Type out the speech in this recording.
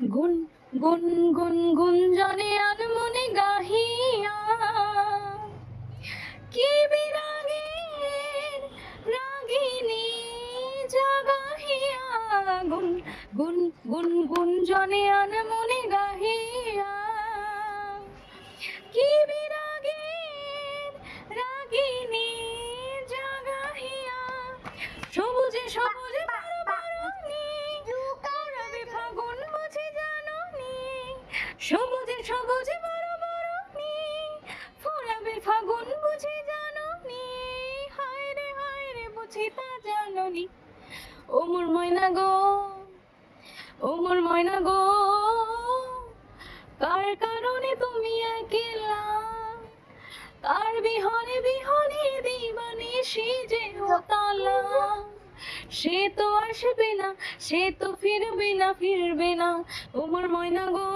গুন গুন গুন গুঞ্জনে আনমনে গাহিয়া কি বিরাগের রাগিনী জাগাহিয়া গুন গুন গুন গুঞ্জনে আনমনে গাহিয়া কি বিরাগের রাগিনী জাগাহিয়া সবুজে সবুজে বরবরণী পরাবে ফাগুন বুঝি জাননি সবুজে সবুজে বরবরণী পরাবে ফাগুন বুঝি জাননি হায় রে বুঝি তা জাননি ও মোর ময়না গো ও মোর ময়না গো কার কারণে তুমি একলা কার বিহনে বিহনে দিবানে সে যে হতালা সে তো আসবে না সে তো ফিরবে না ও মোর ময়না গো